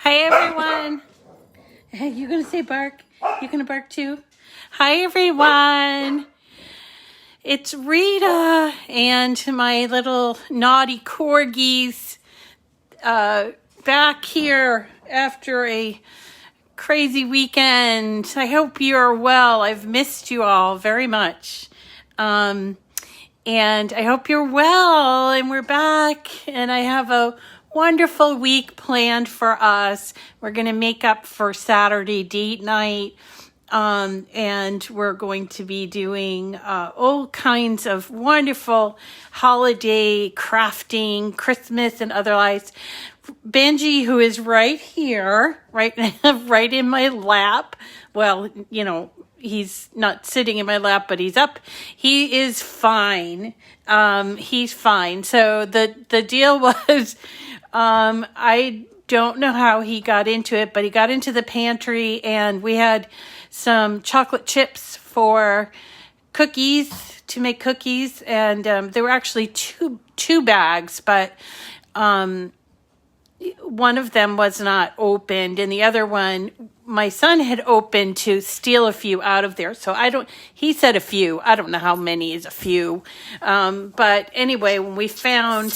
Hi, everyone. Hey, you gonna say bark? You gonna bark too? Hi, everyone. It's Rita and my little naughty corgis back here after a crazy weekend. I hope you are well. I've missed you all very much. And I hope you're well, and we're back, and I have a wonderful week planned for us. We're going to make up for Saturday date night, and we're going to be doing all kinds of wonderful holiday crafting, Christmas and otherwise. Benji, who is right here, right in my lap. Well, you know, he's not sitting in my lap, but he's up. He is fine. He's fine. So the deal was, I don't know how he got into it, but he got into the pantry and we had some chocolate chips for cookies, to make cookies. And, there were actually two bags, but, one of them was not opened and the other one, my son had opened to steal a few out of there. So he said a few. I don't know how many is a few. But anyway, when we found,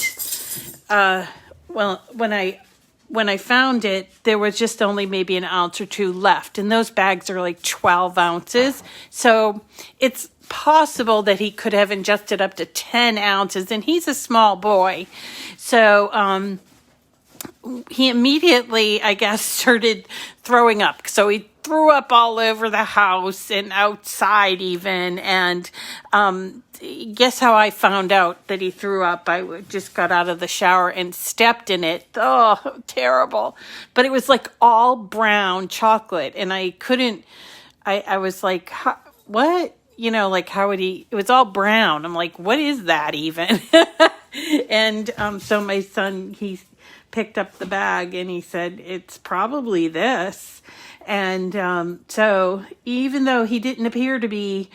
when I found it, there was just only maybe an ounce or two left. And those bags are like 12 ounces. So it's possible that he could have ingested up to 10 ounces. And he's a small boy. So, he immediately, I guess, started throwing up. So he threw up all over the house and outside even. And guess how I found out that he threw up? I just got out of the shower and stepped in it. Oh, terrible. But it was like all brown chocolate. And I couldn't, I was like, what? You know, like how would he, it was all brown. I'm like, what is that even? And so my son, he picked up the bag and he said, it's probably this. And so even though he didn't appear to be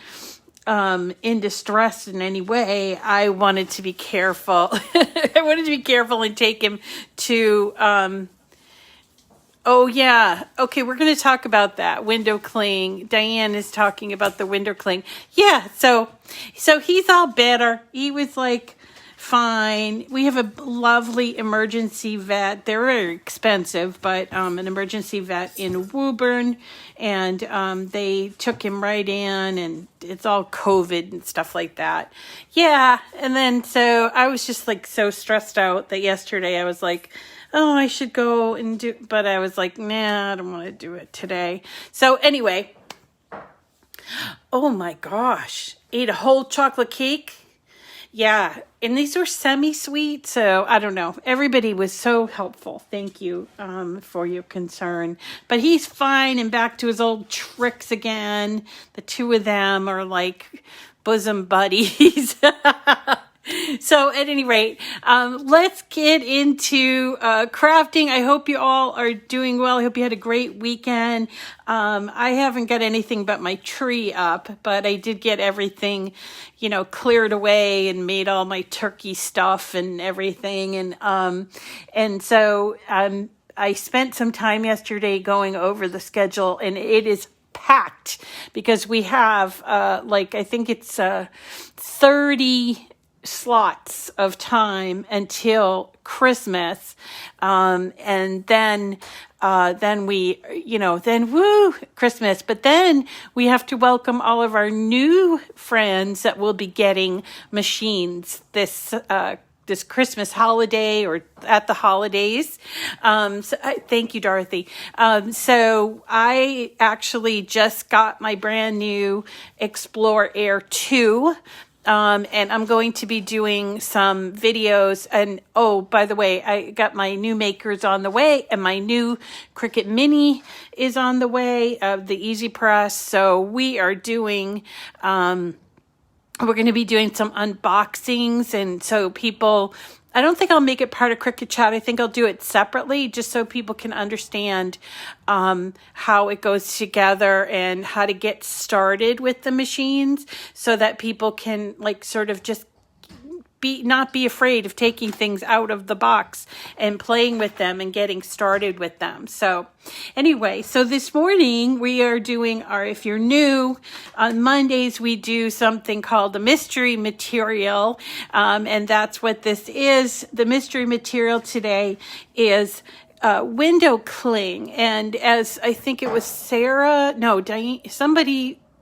in distress in any way, I wanted to be careful. I wanted to be careful and take him to, oh yeah, okay, we're going to talk about that. Window cling. Diane is talking about the window cling. Yeah, so he's all better. He was like, fine. We have a lovely emergency vet. They're very expensive, but an emergency vet in Woburn, and they took him right in, and it's all COVID and stuff like that. Yeah, and then so I was just like so stressed out that yesterday I was like, oh, I should go and do, but I was like, nah, I don't want to do it today. So anyway, oh my gosh, ate a whole chocolate cake. Yeah, and these were semi-sweet, so I don't know. Everybody was so helpful. Thank you for your concern. But he's fine and back to his old tricks again. The two of them are like bosom buddies. So at any rate, let's get into crafting. I hope you all are doing well. I hope you had a great weekend. I haven't got anything but my tree up, but I did get everything, you know, cleared away and made all my turkey stuff and everything. And so I spent some time yesterday going over the schedule, and it is packed because we have I think it's 30 slots of time until Christmas. And then we, you know, then woo, Christmas. But then we have to welcome all of our new friends that will be getting machines this Christmas holiday or at the holidays. Thank you, Dorothy. So I actually just got my brand new Explore Air 2. And I'm going to be doing some videos. And oh, by the way, I got my new makers on the way, and my new Cricut Mini is on the way, the Easy Press. So we are doing, we're going to be doing some unboxings. And so people, I don't think I'll make it part of Cricut Chat. I think I'll do it separately just so people can understand how it goes together and how to get started with the machines so that people can like sort of just not be afraid of taking things out of the box and playing with them and getting started with them. So anyway, so this morning we are doing if you're new, on Mondays we do something called a mystery material, and that's what this is. The mystery material today is window cling, and as I think it was Diane,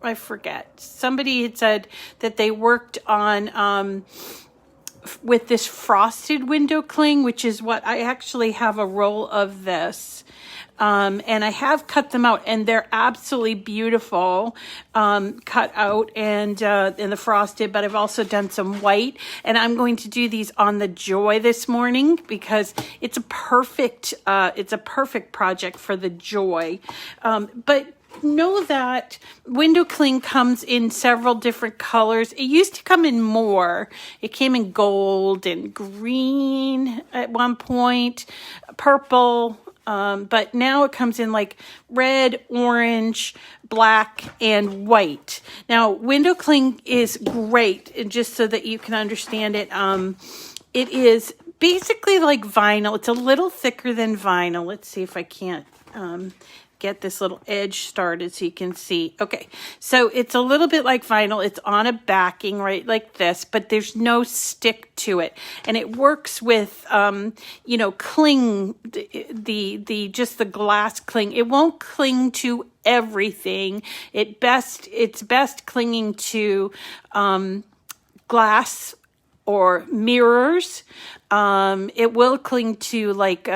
I forget. Somebody had said that they worked on with this frosted window cling, which is what I actually have a roll of this. And I have cut them out, and they're absolutely beautiful, cut out and in the frosted, but I've also done some white, and I'm going to do these on the Joy this morning because it's a perfect project for the Joy. But know that window cling comes in several different colors. It used to come in more. It came in gold and green at one point, purple, but now it comes in like red, orange, black, and white. Now, window cling is great, and just so that you can understand it, it is basically like vinyl. It's a little thicker than vinyl. Let's see if I can't get this little edge started so you can see. Okay, so it's a little bit like vinyl. It's on a backing right like this, but there's no stick to it, and it works with cling, just the glass cling. It won't cling to everything. It's best clinging to glass or mirrors. It will cling to like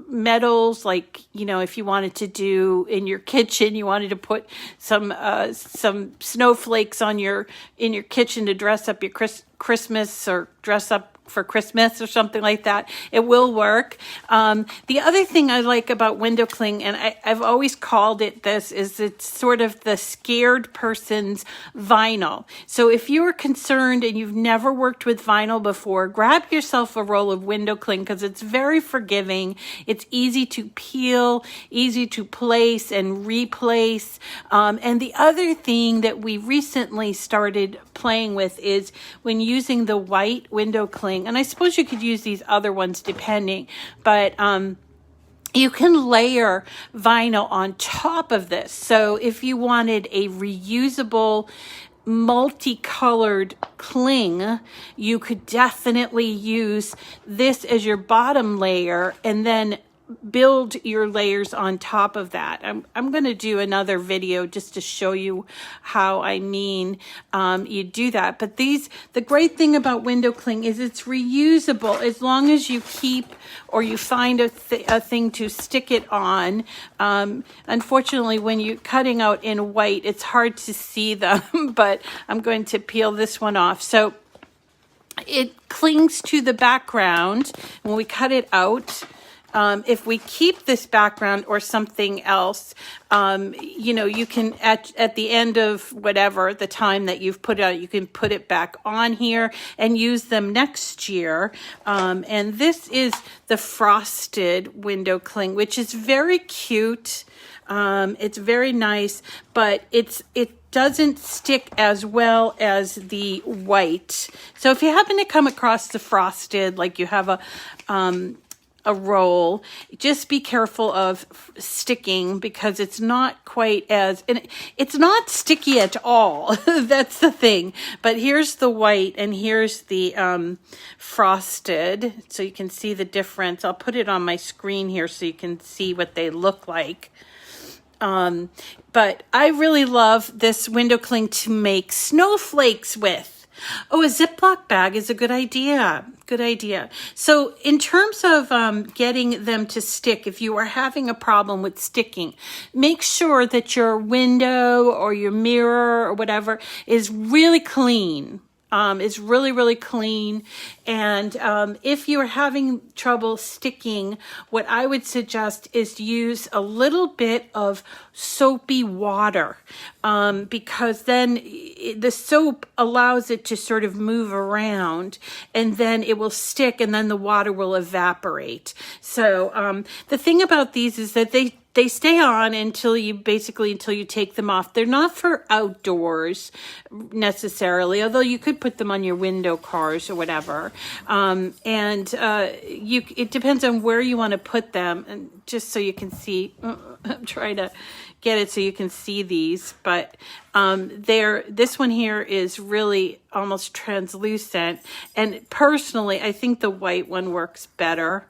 metals, like, if you wanted to do in your kitchen, you wanted to put some snowflakes in your kitchen to dress up your Christmas, or dress up for Christmas or something like that, it will work. The other thing I like about window cling, and I've always called it this, is it's sort of the scared person's vinyl. So if you're concerned and you've never worked with vinyl before, grab yourself a roll of window cling because it's very forgiving. It's easy to peel, easy to place and replace. And the other thing that we recently started playing with is when using the white window cling, and I suppose you could use these other ones depending, but you can layer vinyl on top of this. So if you wanted a reusable multicolored cling, you could definitely use this as your bottom layer and then build your layers on top of that. I'm going to do another video just to show you how I mean you do that. But the great thing about window cling is it's reusable as long as you keep or you find a thing to stick it on. Unfortunately, when you're cutting out in white, it's hard to see them, but I'm going to peel this one off. So it clings to the background when we cut it out. If we keep this background or something else, you can, at the end of whatever, the time that you've put it out, you can put it back on here and use them next year. And this is the frosted window cling, which is very cute. It's very nice, but it doesn't stick as well as the white. So if you happen to come across the frosted, like you have a roll, just be careful of sticking because it's not quite and it's not sticky at all. That's the thing. But here's the white and here's the frosted, so you can see the difference. I'll put it on my screen here so you can see what they look like. But I really love this window cling to make snowflakes with. Oh, a Ziploc bag is a good idea. Good idea. So in terms of getting them to stick, if you are having a problem with sticking, make sure that your window or your mirror or whatever is really clean. Is really, really clean. And if you're having trouble sticking, what I would suggest is use a little bit of soapy water because then the soap allows it to sort of move around and then it will stick and then the water will evaporate. So the thing about these is that they they stay on until you take them off. They're not for outdoors necessarily, although you could put them on your window cars or whatever. It depends on where you want to put them, and just so you can see. I'm trying to get it so you can see these, but this one here is really almost translucent, and personally I think the white one works better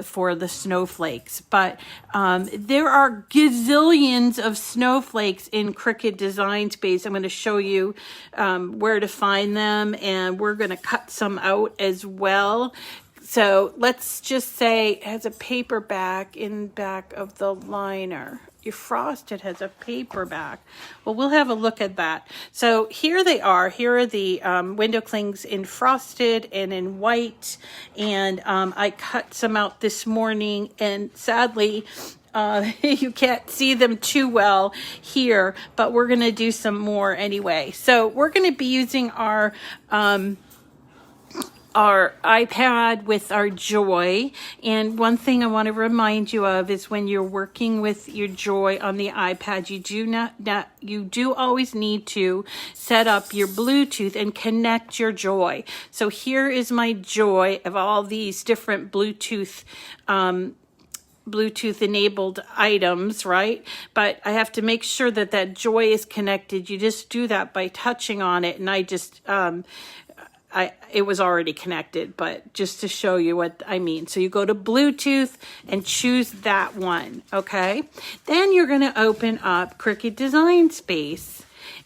for the snowflakes, but there are gazillions of snowflakes in Cricut Design Space. I'm going to show you where to find them, and we're going to cut some out as well. So let's just say it has a paper back in back of the liner. Your frosted has a paper back. Well, we'll have a look at that. So here they are. Here are the window clings in frosted and in white. And I cut some out this morning, and sadly, you can't see them too well here, but we're going to do some more anyway. So we're going to be using our iPad with our Joy. And one thing I want to remind you of is when you're working with your Joy on the iPad, you do always need to set up your Bluetooth and connect your Joy. So here is my Joy of all these different Bluetooth enabled items, right? But I have to make sure that Joy is connected. You just do that by touching on it, and I just it was already connected, but just to show you what I mean. So you go to Bluetooth and choose that one, okay? Then you're going to open up Cricut Design Space.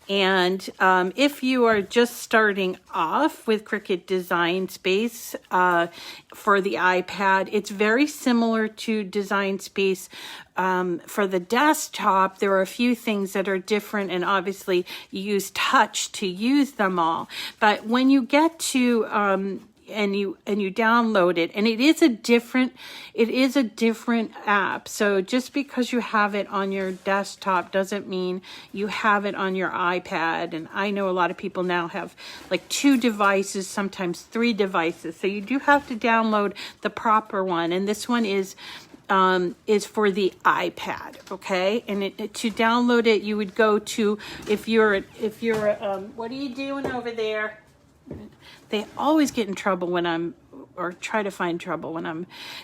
And if you are just starting off with Cricut Design Space for the iPad, it's very similar to Design Space for the desktop. There are a few things that are different, and obviously you use touch to use them all. But when you get to and you download it, and it is a different app. So just because you have it on your desktop doesn't mean you have it on your iPad. And I know a lot of people now have like 2 devices, sometimes 3 devices. So you do have to download the proper one, and this one is for the iPad, okay? And to download it, you would go to, if you're what are you doing over there? They always get in trouble or try to find trouble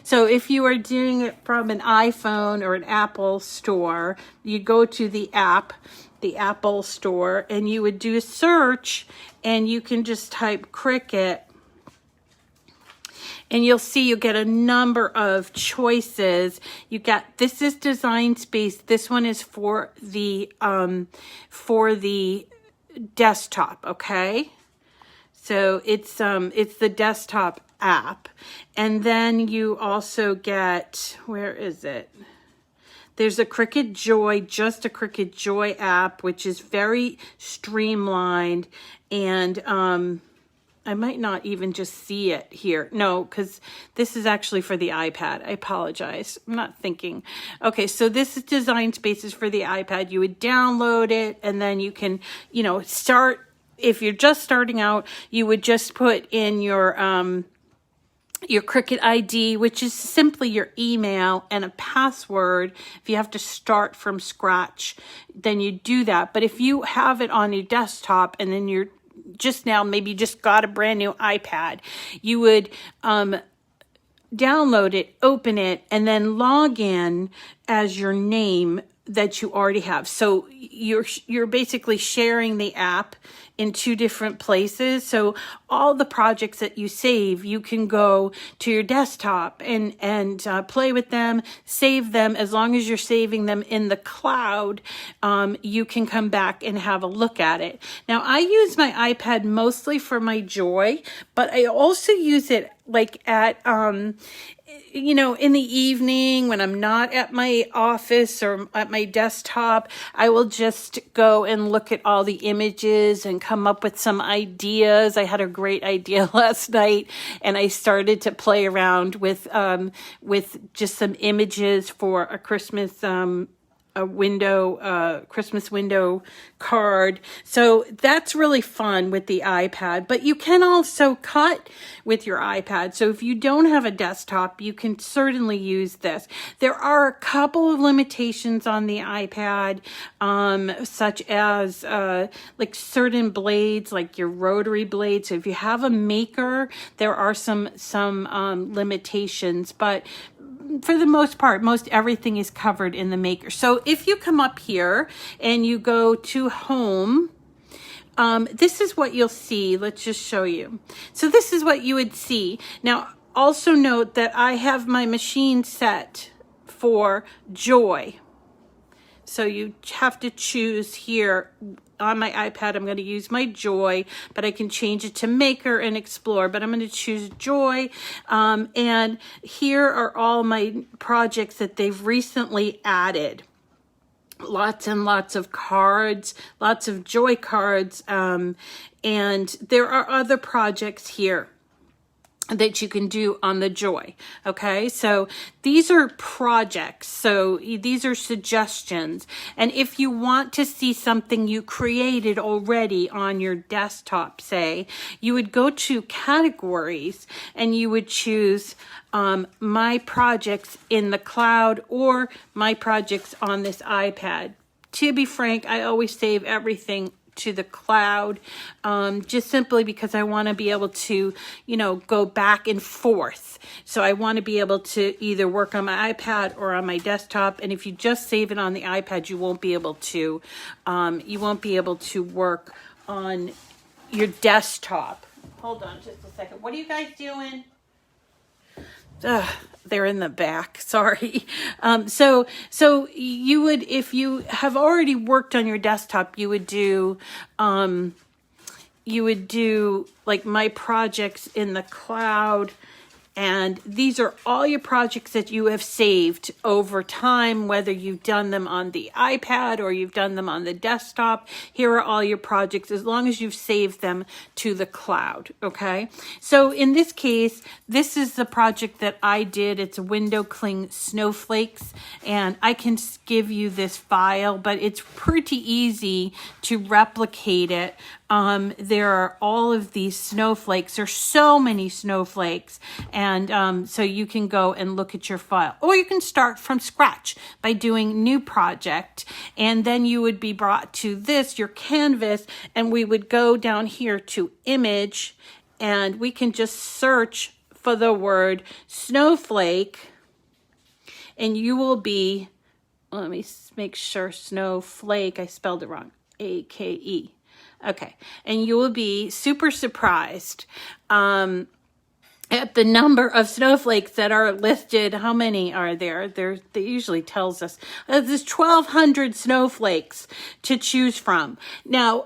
so if you are doing it from an iPhone or an Apple store, you go to the Apple store, and you would do a search, and you can just type Cricut, and you'll see you get a number of choices. This is Design Space. This one is for the desktop, okay? So it's the desktop app. And then you also get, where is it? There's a Cricut Joy, just a Cricut Joy app, which is very streamlined. And I might not even just see it here. No, because this is actually for the iPad. I apologize. I'm not thinking. Okay, so this is Design Spaces for the iPad. You would download it, and then you can, start. If you're just starting out, you would just put in your Cricut ID, which is simply your email and a password. If you have to start from scratch, then you do that. But if you have it on your desktop, and then you're maybe you just got a brand new iPad, you would download it, open it, and then log in as your name that you already have. So you're basically sharing the app in 2 different places. So all the projects that you save, you can go to your desktop and play with them, save them. As long as you're saving them in the cloud, you can come back and have a look at it. Now, I use my iPad mostly for my Joy, but I also use it like at in the evening when I'm not at my office or at my desktop. I will just go and look at all the images and come up with some ideas. I had a great idea last night, and I started to play around with just some images for a Christmas a window, Christmas window card. So that's really fun with the iPad, but you can also cut with your iPad. So if you don't have a desktop, you can certainly use this. There are a couple of limitations on the iPad, such as like certain blades, like your rotary blades. So if you have a maker, there are some limitations, but for the most part, most everything is covered in the maker. So if you come up here and you go to home, this is what you'll see. Let's just show you. So this is what you would see. Now, also note that I have my machine set for Joy. So you have to choose here. On my iPad, I'm going to use my Joy, but I can change it to Maker and Explore, but I'm going to choose Joy. And here are all my projects that they've recently added. Lots and lots of cards, lots of Joy cards. And there are other projects here that you can do on the Joy. Okay, so these are projects, so these are suggestions, and if you want to see something you created already on your desktop, say, you would go to categories and you would choose my projects in the cloud or my projects on this iPad. To be frank, I always save everything to the cloud, just simply because I want to be able to, go back and forth. So I want to be able to either work on my iPad or on my desktop. And if you just save it on the iPad, you won't be able to, work on your desktop. Hold on just a second. What are you guys doing? They're in the back. Sorry. So you would, if you have already worked on your desktop, you would do like my projects in the cloud. And these are all your projects that you have saved over time, whether you've done them on the iPad or you've done them on the desktop. Here are all your projects, as long as you've saved them to the cloud, okay? So in this case, this is the project that I did. It's Window Cling Snowflakes, and I can give you this file, but it's pretty easy to replicate it. There are all of these snowflakes. There's so many snowflakes. And so you can go and look at your file. Or you can start from scratch by doing new project. And then you would be brought to this, your canvas, and we would go down here to image, and we can just search for the word snowflake. And you will be, let me make sure, snowflake, I spelled it wrong, A-K-E. Okay, and you will be super surprised at the number of snowflakes that are listed. How many are there? They usually tells us. There's 1,200 snowflakes to choose from. Now,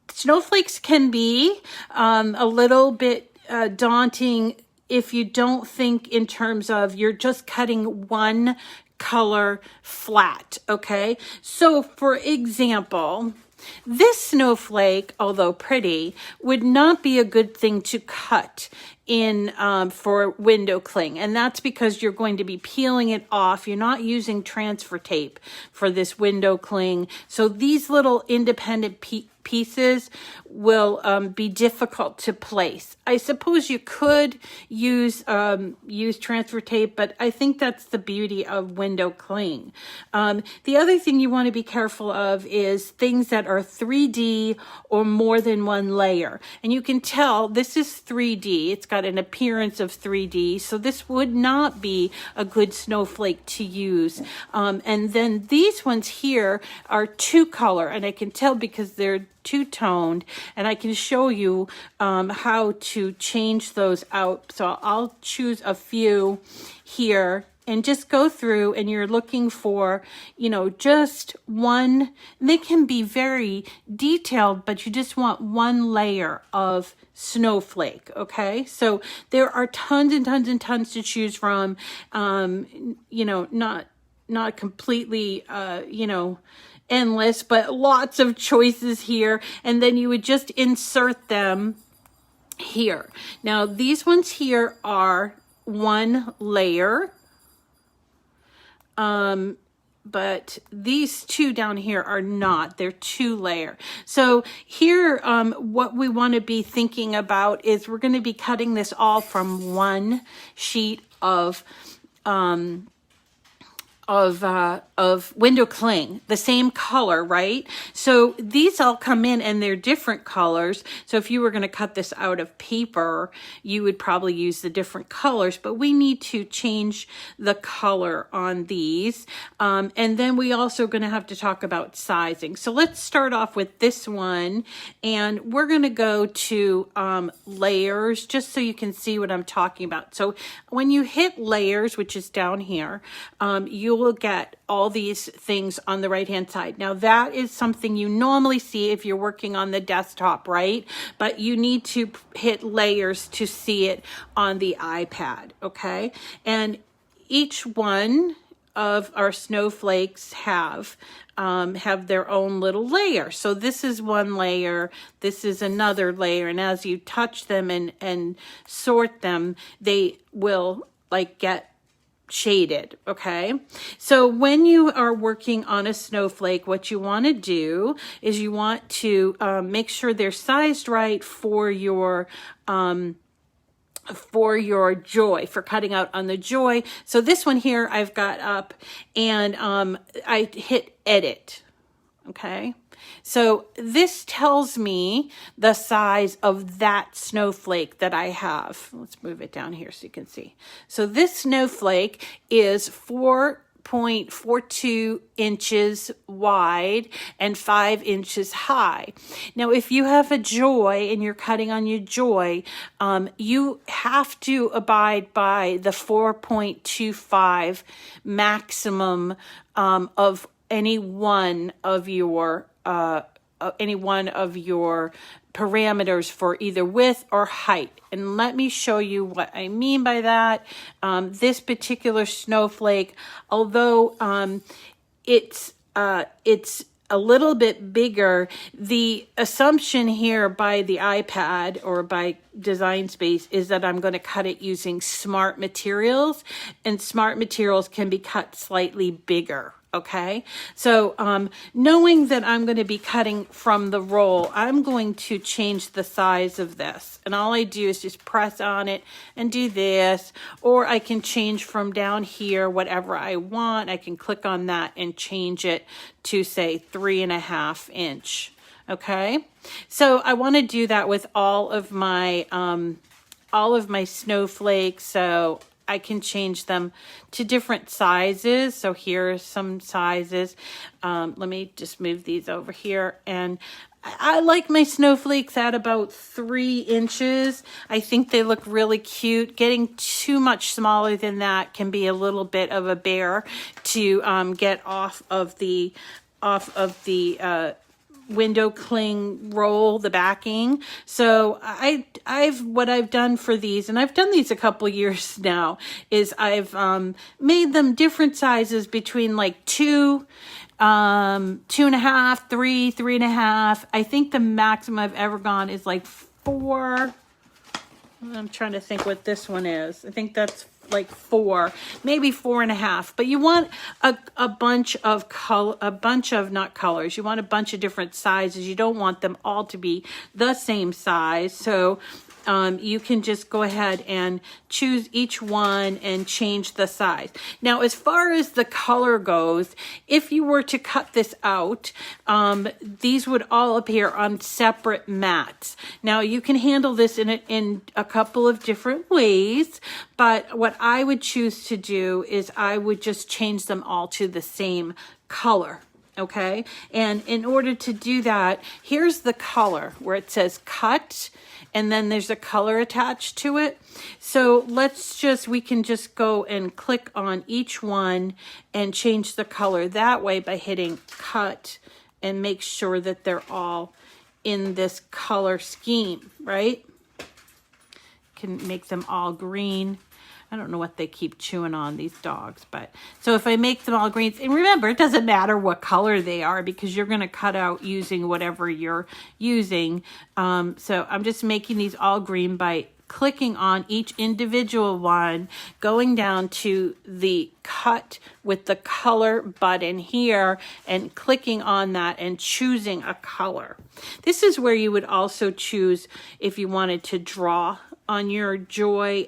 snowflakes can be a little bit daunting if you don't think in terms of you're just cutting one color flat, okay? So, for example, this snowflake, although pretty, would not be a good thing to cut in for window cling, and that's because you're going to be peeling it off. You're not using transfer tape for this window cling, so these little independent pieces will be difficult to place. I suppose you could use transfer tape, but I think that's the beauty of window cling. The other thing you want to be careful of is things that are 3D or more than one layer. And you can tell this is 3D. It's got an appearance of 3D, so this would not be a good snowflake to use. And then these ones here are two color, and I can tell because they're two-toned, and I can show you how to change those out. So I'll choose a few here and just go through, and you're looking for, just one. They can be very detailed, but you just want one layer of snowflake, okay? So there are tons and tons and tons to choose from, not completely, endless, but lots of choices here. And then you would just insert them here. Now, these ones here are one layer. but these two down here are not. They're 2-layer. So here, what we want to be thinking about is we're going to be cutting this all from one sheet of window cling, the same color, right? So these all come in and they're different colors. So if you were going to cut this out of paper, you would probably use the different colors, but we need to change the color on these. And then we also going to have to talk about sizing. So let's start off with this one, and we're going to go to layers just so you can see what I'm talking about. So when you hit layers, which is down here, you will get all these things on the right hand side. Now that is something you normally see if you're working on the desktop, right? But you need to hit layers to see it on the iPad, okay? And each one of our snowflakes have their own little layer. So this is one layer, this is another layer, and as you touch them and sort them, they will like get shaded, okay? So when you are working on a snowflake, what you want to do is you want to make sure they're sized right for your joy, for cutting out on the joy. So this one here I've got up and I hit edit, okay? So this tells me the size of that snowflake that I have. Let's move it down here so you can see. So this snowflake is 4.42 inches wide and 5 inches high. Now, if you have a joy and you're cutting on your joy, you have to abide by the 4.25 maximum of any one of your parameters for either width or height. And let me show you what I mean by that. This particular snowflake, although it's a little bit bigger, the assumption here by the iPad or by Design Space is that I'm going to cut it using smart materials, and smart materials can be cut slightly bigger. Okay, so knowing that I'm going to be cutting from the roll, I'm going to change the size of this. And all I do is just press on it and do this, or I can change from down here, whatever I want. I can click on that and change it to say 3.5 inch. Okay, so I want to do that with all of my snowflakes. So I can change them to different sizes. So here are some sizes. Let me just move these over here. And I like my snowflakes at about 3 inches. I think they look really cute. Getting too much smaller than that can be a little bit of a bear to get off of the window cling roll, the backing. So what I've done for these, and I've done these a couple years now, is I've made them different sizes between like 2, 2.5, 3, 3.5. I think the maximum I've ever gone is like 4. I'm trying to think what this one is. I think that's like 4, maybe 4.5. But you want a bunch of not colors. You want a bunch of different sizes. You don't want them all to be the same size. So you can just go ahead and choose each one and change the size. Now, as far as the color goes, if you were to cut this out, these would all appear on separate mats. Now, you can handle this in a couple of different ways, but what I would choose to do is I would just change them all to the same color. Okay, and in order to do that, here's the color where it says cut, and then there's a color attached to it. So we can just go and click on each one and change the color that way by hitting cut and make sure that they're all in this color scheme, right? Can make them all green. I don't know what they keep chewing on, these dogs, but so if I make them all greens, and remember, it doesn't matter what color they are because you're going to cut out using whatever you're using. So I'm just making these all green by clicking on each individual one, going down to the cut with the color button here and clicking on that and choosing a color. This is where you would also choose if you wanted to draw on your Joy.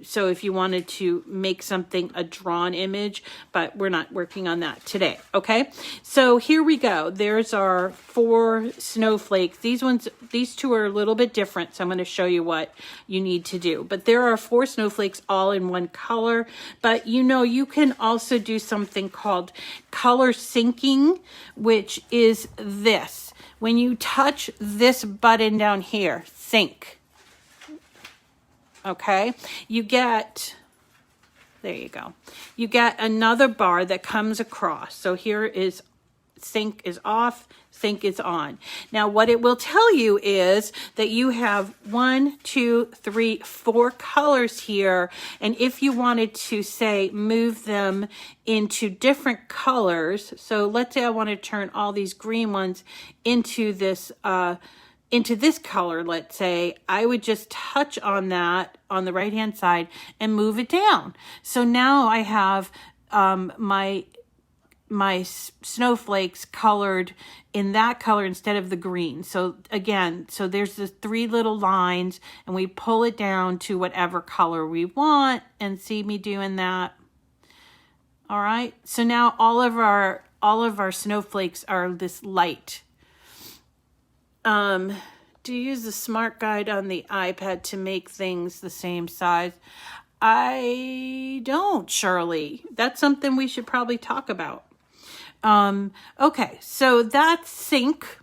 So if you wanted to make something a drawn image, but we're not working on that today. Okay, so here we go. There's our 4 snowflakes. These two are a little bit different, so I'm going to show you what you need to do. But there are 4 snowflakes all in one color. But you know, you can also do something called color syncing, which is this. When you touch this button down here, sync. Okay, you get, there you go. You get another bar that comes across. So here is sync is off, sync is on. Now what it will tell you is that you have 1, 2, 3, 4 colors here. And if you wanted to say move them into different colors, so let's say I want to turn all these green ones into this color, let's say, I would just touch on that on the right hand side and move it down. So now I have my snowflakes colored in that color instead of the green. So again, so there's the 3 little lines and we pull it down to whatever color we want, and see me doing that. All right, so now all of our snowflakes are this light. Do you use the smart guide on the iPad to make things the same size? I don't, Shirley. That's something we should probably talk about. Okay, so that's sync.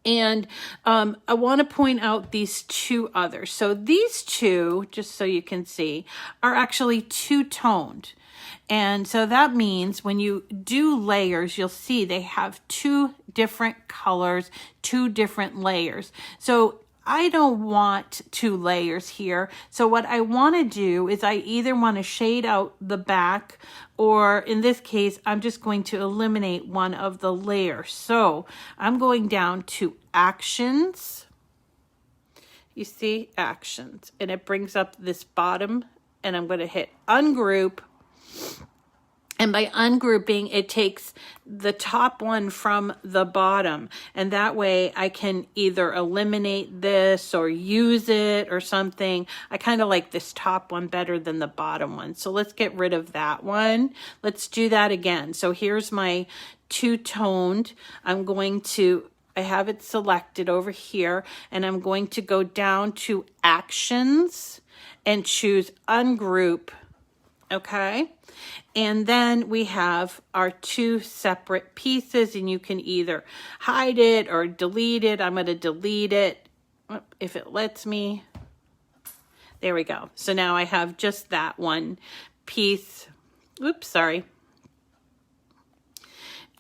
And I want to point out these 2 others. So these 2, just so you can see, are actually 2-toned. And so that means when you do layers, you'll see they have 2 different colors, 2 different layers. So I don't want 2 layers here. So what I want to do is I either want to shade out the back, or in this case, I'm just going to eliminate one of the layers. So I'm going down to actions. You see actions, and it brings up this bottom, and I'm going to hit ungroup. And by ungrouping, it takes the top one from the bottom. And that way I can either eliminate this or use it or something. I kind of like this top one better than the bottom one. So let's get rid of that one. Let's do that again. So here's my 2-toned. I have it selected over here, and I'm going to go down to actions and choose ungroup. Okay, and then we have our 2 separate pieces, and you can either hide it or delete it. I'm going to delete it if it lets me. There we go. So now I have just that one piece. Oops, sorry.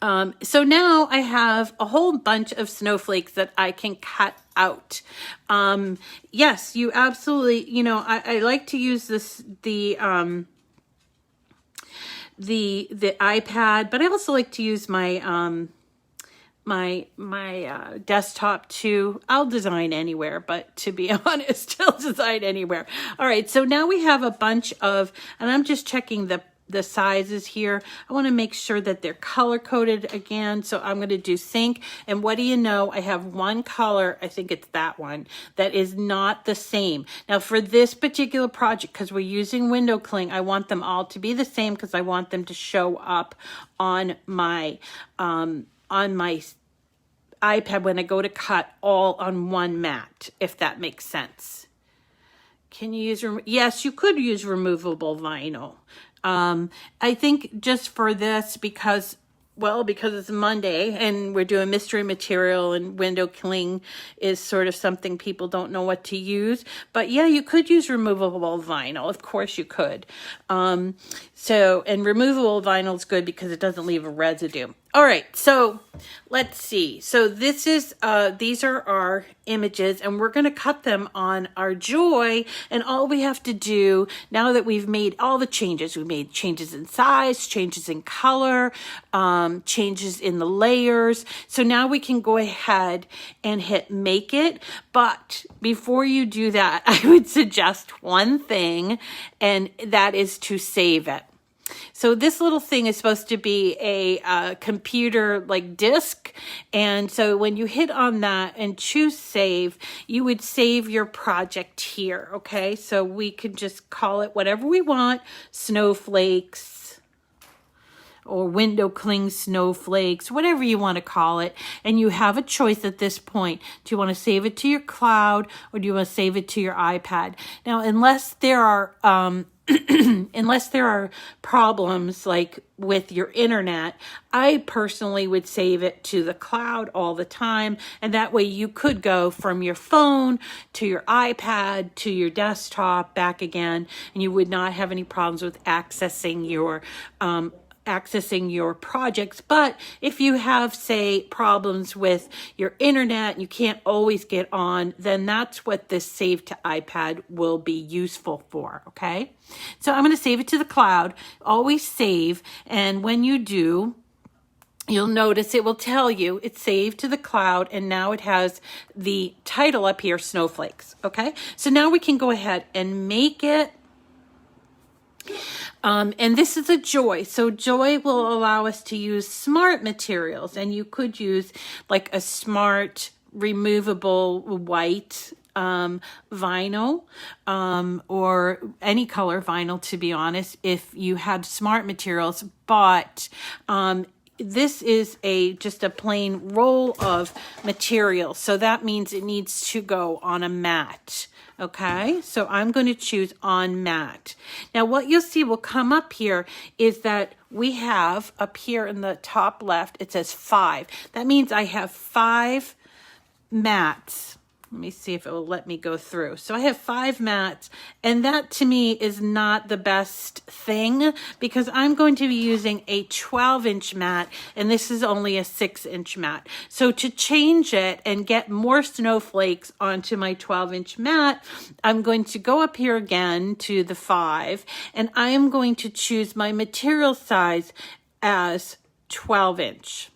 So now I have a whole bunch of snowflakes that I can cut out. Yes, you absolutely, you know, I like to use the iPad, but I also like to use my my desktop too. I'll design anywhere, but to be honest, I'll design anywhere. All right, so now we have a bunch of, and I'm just checking the sizes here. I want to make sure that they're color coded again. So I'm going to do sync. And what do you know? I have one color, I think it's that one, that is not the same. Now for this particular project, because we're using Window Cling, I want them all to be the same because I want them to show up on my iPad when I go to cut all on one mat, if that makes sense. Can you use, yes, you could use removable vinyl. I think just for this, because it's Monday and we're doing mystery material and Window Cling is sort of something people don't know what to use. But yeah, you could use removable vinyl. Of course you could. And removable vinyl is good because it doesn't leave a residue. All right, so let's see. So this is, these are our images and we're gonna cut them on our Joy, and all we have to do, now that we've made all the changes, we made changes in size, changes in color, changes in the layers. So now we can go ahead and hit make it. But before you do that, I would suggest one thing, and that is to save it. So this little thing is supposed to be a computer like disk. And so when you hit on that and choose save, you would save your project here. Okay, so we could just call it whatever we want, Snowflakes or Window Cling Snowflakes, whatever you want to call it. And you have a choice at this point. Do you want to save it to your cloud, or do you want to save it to your iPad? Now, unless there are unless there are problems like with your internet, I personally would save it to the cloud all the time. And that way you could go from your phone to your iPad to your desktop back again, and you would not have any problems with accessing your projects. But if you have, say, problems with your internet and you can't always get on, then that's what this save to iPad will be useful for. Okay, so I'm going to save it to the cloud. Always save, and when you do, you'll notice it will tell you it's saved to the cloud, and now it has the title up here, Snowflakes. Okay, so now we can go ahead and make it. And this is a Joy. So Joy will allow us to use smart materials, and you could use like a smart removable white vinyl or any color vinyl, to be honest, if you had smart materials. But this is just a plain roll of material, so that means it needs to go on a mat. Okay, so I'm going to choose on mat. Now what you'll see will come up here is that we have up here in the top left, it says 5. That means I have 5 mats. Let me see if it will let me go through. So I have 5 mats, and that to me is not the best thing, because I'm going to be using a 12-inch mat, and this is only a 6-inch mat. So to change it and get more snowflakes onto my 12-inch mat, I'm going to go up here again to the 5, and I am going to choose my material size as 12-inch.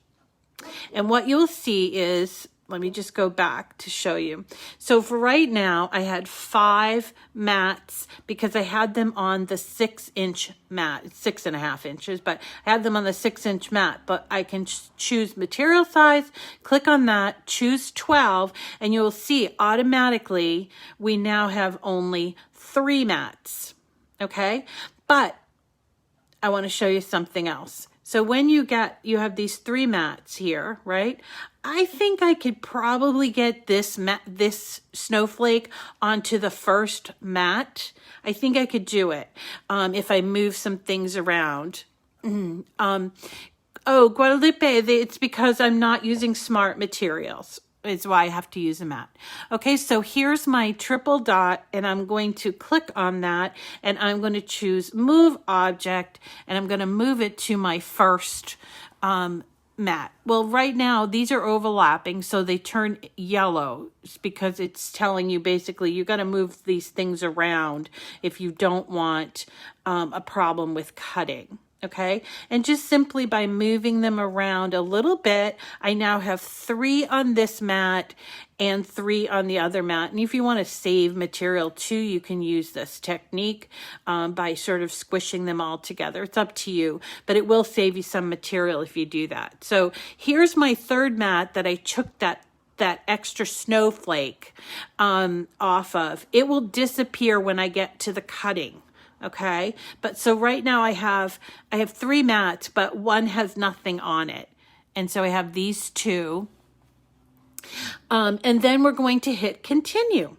And what you'll see is, let me just go back to show you. So for right now, I had 5 mats because I had them on the 6-inch mat. It's 6.5 inches, but I had them on the 6-inch mat. But I can choose material size, click on that, choose 12, and you'll see automatically we now have only 3 mats. Okay, but I want to show you something else. So when you have these 3 mats here, right? I think I could probably get this snowflake onto the first mat. I think I could do it if I move some things around. Oh, Guadalupe, it's because I'm not using smart materials. Is why I have to use a mat. Okay, so here's my triple dot, and I'm going to click on that, and I'm going to choose Move Object, and I'm going to move it to my first mat. Well, right now, these are overlapping, so they turn yellow because it's telling you basically you got to move these things around if you don't want a problem with cutting. Okay, and just simply by moving them around a little bit, I now have 3 on this mat and 3 on the other mat. And if you want to save material too, you can use this technique by sort of squishing them all together. It's up to you, but it will save you some material if you do that. So here's my 3rd mat that I took that extra snowflake off of. It will disappear when I get to the cutting. Okay, but so right now I have 3 mats, but one has nothing on it. And so I have these 2. And then we're going to hit continue.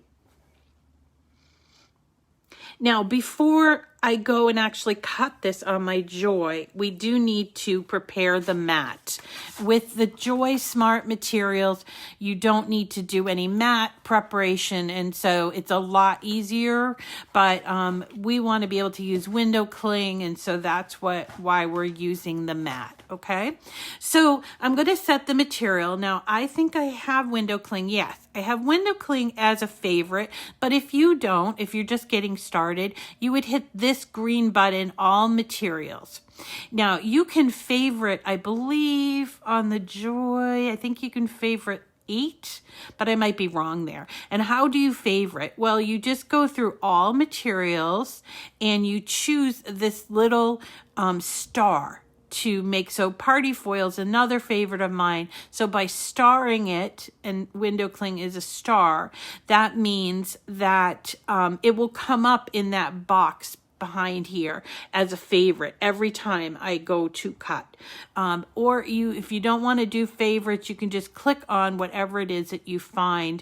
Now, before I go and actually cut this on my Joy, we do need to prepare the mat. With the Joy Smart Materials, you don't need to do any mat preparation, and so it's a lot easier, but we want to be able to use window cling, and so that's why we're using the mat, okay? So I'm going to set the material. Now, I think I have window cling. Yes, I have window cling as a favorite, but if you don't, if you're just getting started, you would hit this this green button, all materials. Now you can favorite, I believe on the Joy, I think you can favorite 8, but I might be wrong there. And how do you favorite? Well, you just go through all materials and you choose this little star to make. So party foil is another favorite of mine. So by starring it, and window cling is a star, that means that it will come up in that box behind here as a favorite every time I go to cut. Or if you don't want to do favorites, you can just click on whatever it is that you find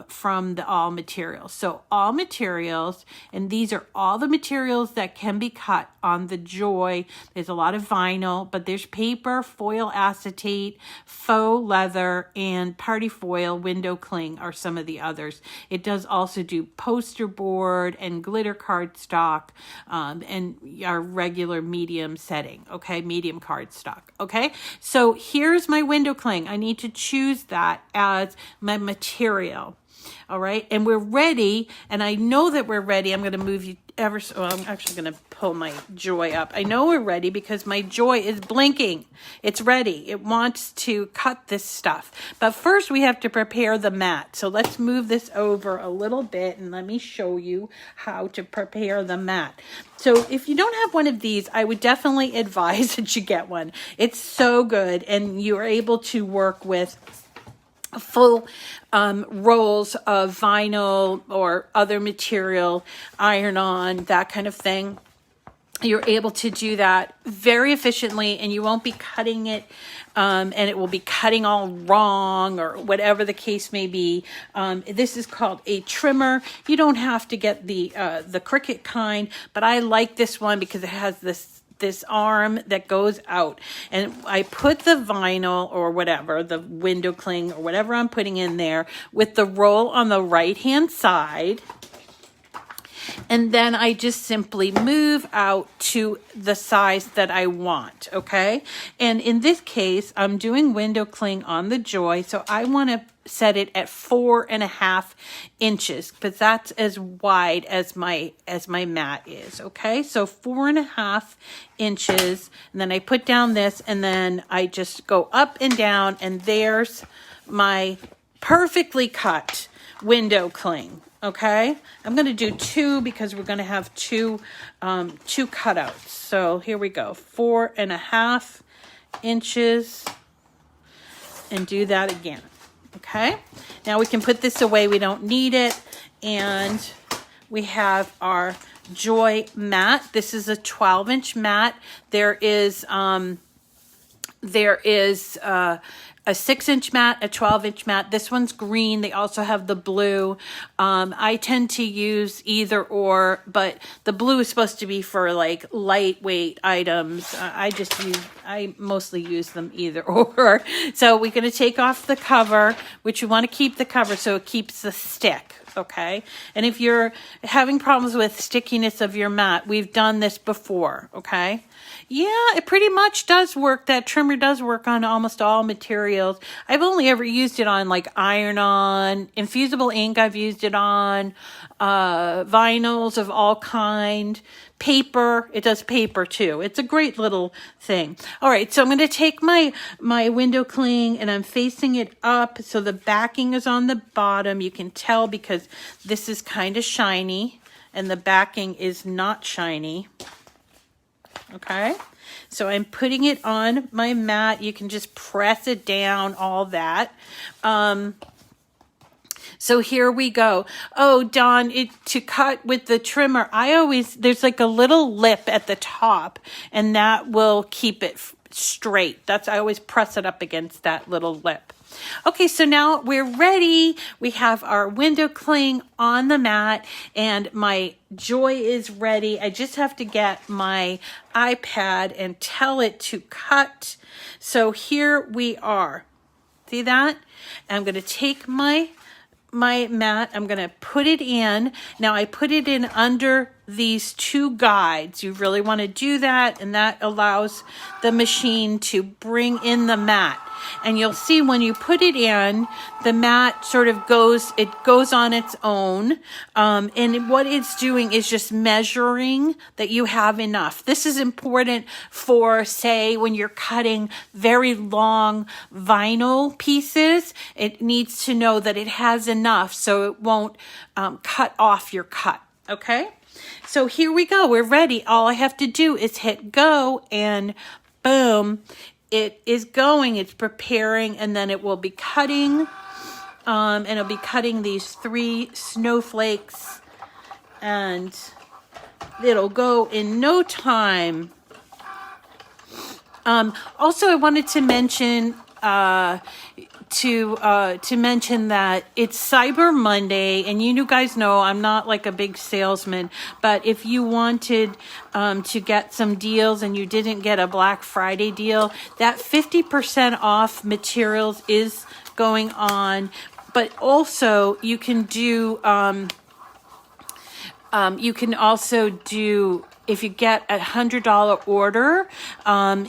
from the all materials. So all materials, and these are all the materials that can be cut on the Joy. There's a lot of vinyl, but there's paper, foil acetate, faux leather, and party foil. Window cling are some of the others. It does also do poster board and glitter cardstock, and our regular medium setting, okay, medium cardstock, okay? So here's my window cling. I need to choose that as my material, all right? And we're ready, and I know that we're ready. I'm going to move you ever so, well, I'm actually going to pull my Joy up. I know we're ready because my Joy is blinking. It's ready. It wants to cut this stuff. But first we have to prepare the mat. So let's move this over a little bit and let me show you how to prepare the mat. So if you don't have one of these, I would definitely advise that you get one. It's so good, and you're able to work with full rolls of vinyl or other material, iron-on, that kind of thing. You're able to do that very efficiently, and you won't be cutting it and it will be cutting all wrong or whatever the case may be. This is called a trimmer. You don't have to get the Cricut kind, but I like this one because it has this arm that goes out, and I put the vinyl or whatever, the window cling or whatever I'm putting in there with the roll on the right hand side. And then I just simply move out to the size that I want, okay? And in this case, I'm doing window cling on the Joy, so I want to set it at 4.5 inches, but that's as wide as my mat is, okay? So 4.5 inches, and then I put down this, and then I just go up and down, and there's my perfectly cut window cling. Okay, I'm going to do 2 because we're going to have two cutouts. So here we go, 4.5 inches, and do that again. Okay, now we can put this away. We don't need it. And we have our Joy mat. This is a 12-inch mat. There is a 6-inch mat, a 12-inch mat. This one's green. They also have the blue. I tend to use either or, but the blue is supposed to be for like lightweight items. I mostly use them either or. So we're going to take off the cover, which you want to keep the cover so it keeps the stick. Okay. And if you're having problems with stickiness of your mat, we've done this before. Okay. Yeah, it pretty much does work. That trimmer does work on almost all materials. I've only ever used it on like iron-on, infusible ink I've used it on, vinyls of all kind, paper. It does paper too. It's a great little thing. All right, so I'm going to take my window cling and I'm facing it up so the backing is on the bottom. You can tell because this is kind of shiny and the backing is not shiny. Okay, so I'm putting it on my mat. You can just press it down, all that. So here we go. Oh, Dawn, to cut with the trimmer, there's like a little lip at the top, and that will keep it straight. I always press it up against that little lip. Okay, so now we're ready. We have our window cling on the mat, and my Joy is ready. I just have to get my iPad and tell it to cut. So here we are. See that? And I'm going to take my mat. I'm going to put it in. Now I put it in under these two guides. You really want to do that, and that allows the machine to bring in the mat. And you'll see when you put it in, the mat sort of goes on its own. And what it's doing is just measuring that you have enough. This is important for, say, when you're cutting very long vinyl pieces. It needs to know that it has enough so it won't cut off your cut. Okay? So here we go. We're ready. All I have to do is hit go, and boom. It is going, it's preparing, and then it will be cutting, and it'll be cutting these 3 snowflakes, and it'll go in no time. Also, I wanted to mention to mention that it's Cyber Monday, and you guys know I'm not like a big salesman, but if you wanted to get some deals and you didn't get a Black Friday deal, that 50% off materials is going on. But also you can do if you get a $100 order,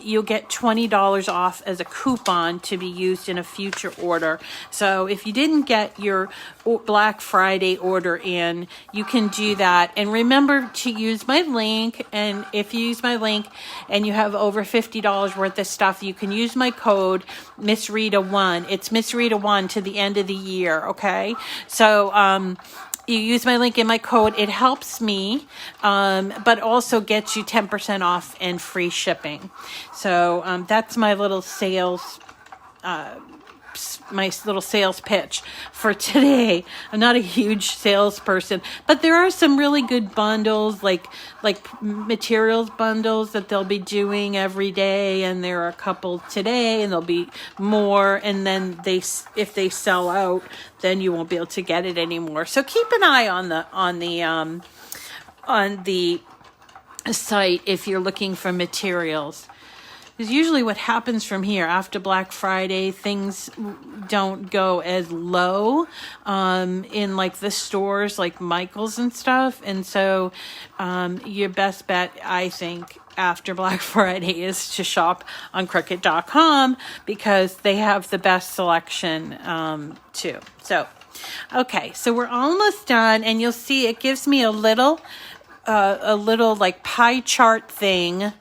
you'll get $20 off as a coupon to be used in a future order. So if you didn't get your Black Friday order in, you can do that. And remember to use my link. And if you use my link and you have over $50 worth of stuff, you can use my code Miss Rita 1. It's Miss Rita 1 to the end of the year. Okay. So, you use my link and my code. It helps me, but also gets you 10% off and free shipping. So that's my little sales pitch for today. I'm not a huge salesperson, but there are some really good bundles, like materials bundles that they'll be doing every day, and there are a couple today, and there'll be more, and then if they sell out, then you won't be able to get it anymore. So keep an eye on the site if you're looking for materials. Because usually what happens from here after Black Friday, things don't go as low in like the stores like Michael's and stuff. And so your best bet, I think, after Black Friday is to shop on Cricut.com because they have the best selection too. So, okay, so we're almost done, and you'll see it gives me a little like pie chart thing.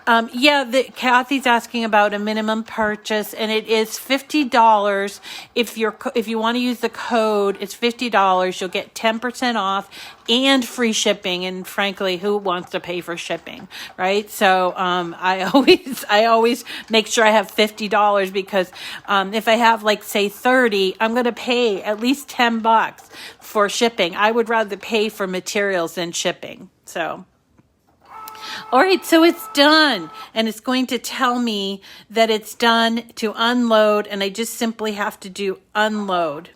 Kathy's asking about a minimum purchase, and it is $50. If you want to use the code, it's $50. You'll get 10% off and free shipping. And frankly, who wants to pay for shipping, right? So I always make sure I have $50 because if I have like say 30, I'm going to pay at least $10 for shipping. I would rather pay for materials than shipping. So. All right, so it's done, and it's going to tell me that it's done to unload, and I just simply have to do unload.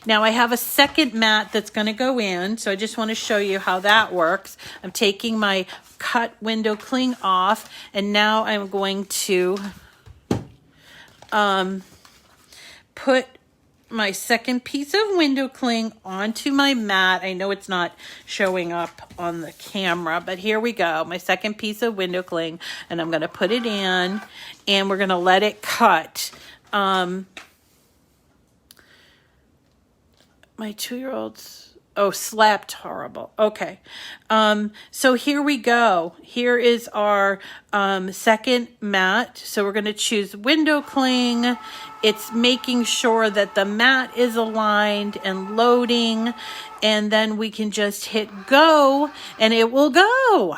Now I have a second mat that's going to go in, so I just want to show you how that works. I'm taking my cut window cling off, and now I'm going to put my second piece of window cling onto my mat. I know it's not showing up on the camera, but here we go. My second piece of window cling, and I'm going to put it in, and we're going to let it cut. My 2-year-old's slapped horrible. Okay. So here we go. Here is our second mat. So we're going to choose window cling. It's making sure that the mat is aligned and loading, and then we can just hit go and it will go.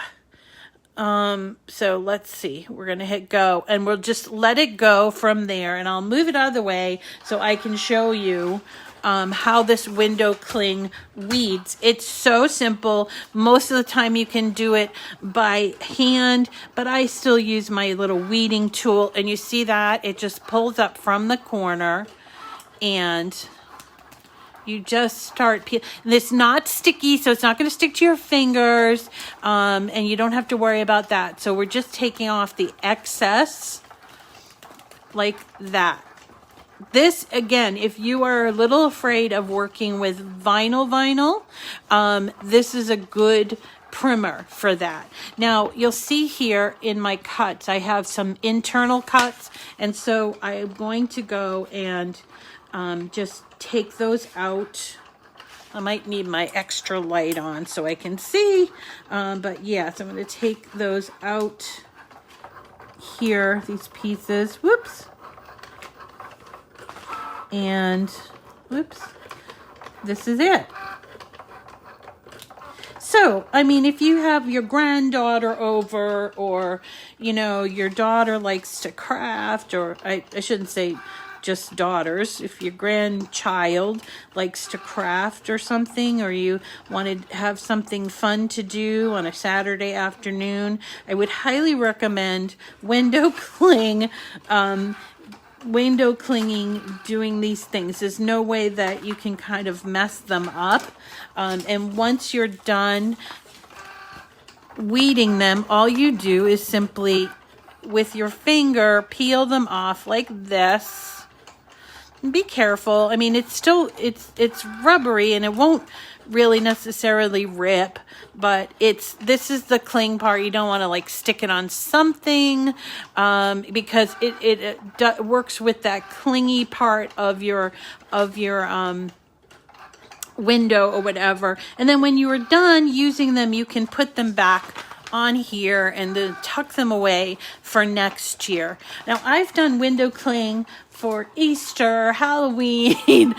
So let's see, we're going to hit go, and we'll just let it go from there, and I'll move it out of the way so I can show you how this window cling weeds. It's so simple. Most of the time you can do it by hand, but I still use my little weeding tool, and you see that it just pulls up from the corner, and you just start peeling. It's not sticky, so it's not going to stick to your fingers, and you don't have to worry about that. So we're just taking off the excess like that. this, again, if you are a little afraid of working with vinyl, this is a good primer for that. Now, you'll see here in my cuts, I have some internal cuts, and so I am going to go and just take those out. I might need my extra light on so I can see, but yes, I'm going to take those out here, these pieces. Whoops. And whoops, this is it. So, I mean, if you have your granddaughter over, or, you know, your daughter likes to craft, or I shouldn't say just daughters, if your grandchild likes to craft or something, or you want to have something fun to do on a Saturday afternoon, I would highly recommend window cling. Window clinging, doing these things. There's no way that you can kind of mess them up. And once you're done weeding them, all you do is simply, with your finger, peel them off like this. And be careful. I mean, it's still, it's rubbery, and it won't really necessarily rip, but this is the cling part. You don't want to like stick it on something, because it works with that clingy part of your window or whatever. And then when you are done using them, you can put them back on here and then tuck them away for next year. Now, I've done window cling for Easter, Halloween,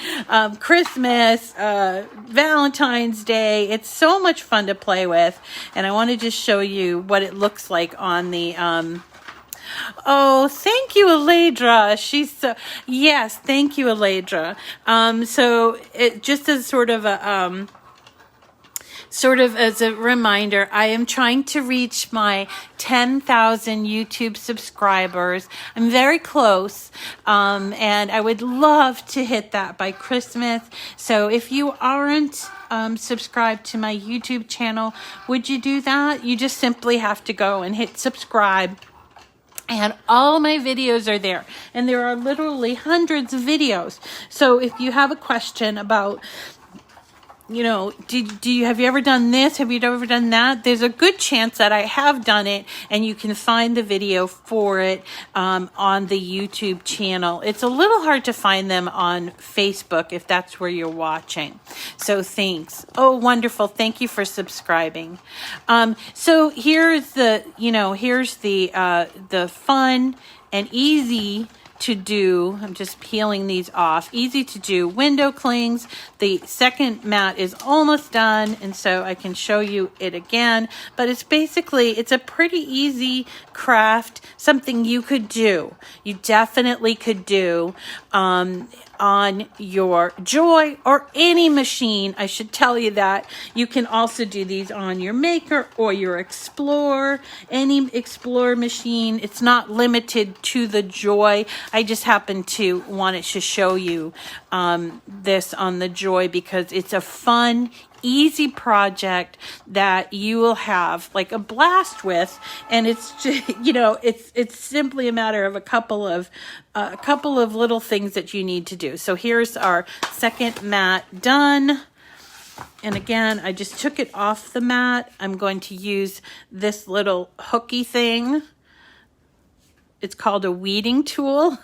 Christmas, Valentine's Day. It's so much fun to play with, and I want to just show you what it looks like on the oh, thank you, Aledra. She's so, yes, thank you, Aledra. So it just as sort of as a reminder, I am trying to reach my 10,000 YouTube subscribers. I'm very close, and I would love to hit that by Christmas. So if you aren't subscribed to my YouTube channel, would you do that? You just simply have to go and hit subscribe. And all my videos are there. And there are literally hundreds of videos. So if you have a question about, you know, have you ever done this? Have you ever done that? There's a good chance that I have done it, and you can find the video for it on the YouTube channel. It's a little hard to find them on Facebook if that's where you're watching. So thanks. Oh, wonderful. Thank you for subscribing. So here's the, here's the fun and easy to do. I'm just peeling these off. Easy to do window clings. The second mat is almost done, and so I can show you it again. But it's basically, it's a pretty easy craft, something you could do. You definitely could do on your Joy or any machine. I should tell you that. You can also do these on your Maker or your Explorer, any Explorer machine. It's not limited to the Joy. I just happen to want to show you this on the Joy because it's a fun, easy project that you will have like a blast with, and it's just, it's simply a matter of a couple of little things that you need to do. So here's our second mat done. And again, I just took it off the mat. I'm going to use this little hooky thing. It's called a weeding tool,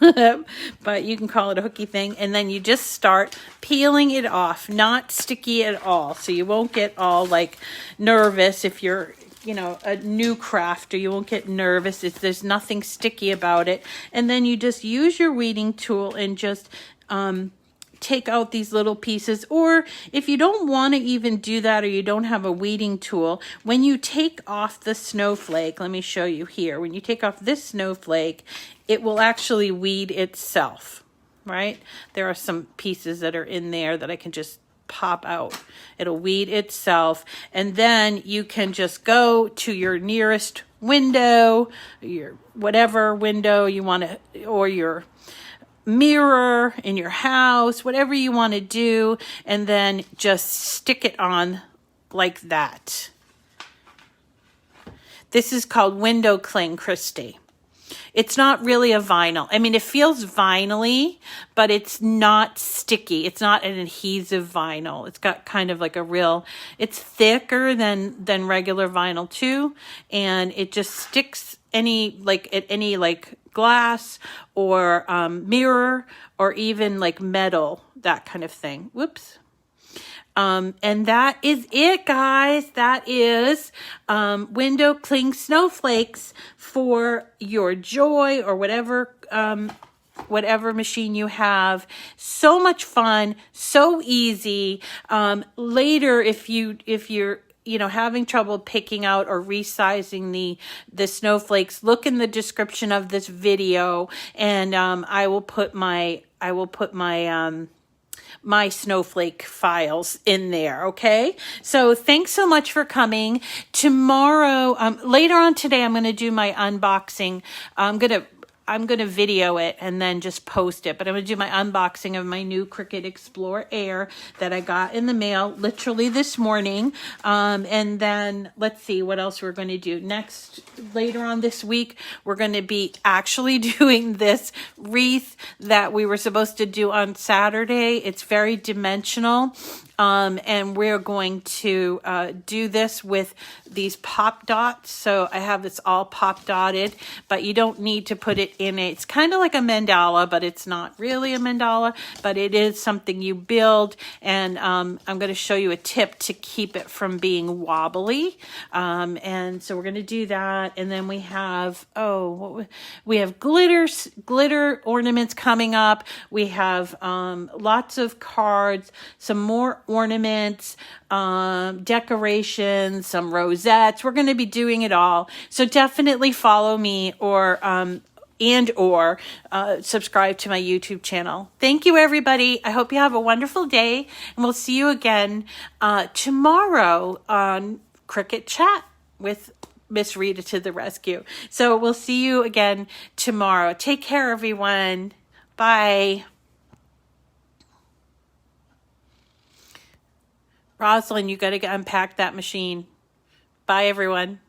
but you can call it a hooky thing. And then you just start peeling it off, not sticky at all. So you won't get all like nervous if you're, a new crafter. You won't get nervous if there's nothing sticky about it. And then you just use your weeding tool and just take out these little pieces. Or if you don't want to even do that, or you don't have a weeding tool, when you take off the snowflake, let me show you here. When you take off this snowflake, it will actually weed itself, right? There are some pieces that are in there that I can just pop out. It'll weed itself. And then you can just go to your nearest window, your whatever window you want to, or your mirror in your house, whatever you want to do, and then just stick it on like that. This is called window cling, Christy. It's not really a vinyl. I mean, it feels vinyl-y, but it's not sticky. It's not an adhesive vinyl. It's got kind of like a real, it's thicker than regular vinyl too. And it just sticks at any glass or mirror or even like metal, that kind of thing. Whoops. And that is it, guys. That is Window Cling Snowflakes for your Joy or whatever machine you have. So much fun, so easy. Later, if you're having trouble picking out or resizing the snowflakes, look in the description of this video, and I will put my my snowflake files in there. Okay. So thanks so much for coming. Tomorrow, later on today, I'm going to do my unboxing. I'm going to video it and then just post it. But I'm going to do my unboxing of my new Cricut Explore Air that I got in the mail literally this morning. And then let's see what else we're going to do. Later on this week, we're going to be actually doing this wreath that we were supposed to do on Saturday. It's very dimensional. And we're going to do this with these pop dots. So I have this all pop dotted, but you don't need to put it in it. It's kind of like a mandala, but it's not really a mandala, but it is something you build. And I'm going to show you a tip to keep it from being wobbly. And so we're going to do that. And then we have, we have glitter ornaments coming up. We have lots of cards, some more ornaments, decorations, some rosettes. We're going to be doing it all. So definitely follow me or subscribe to my YouTube channel. Thank you, everybody. I hope you have a wonderful day, and we'll see you again tomorrow on Cricut Chat with Miss Rita to the rescue. So we'll see you again tomorrow. Take care, everyone. Bye. Rosalind, you got to unpack that machine. Bye, everyone.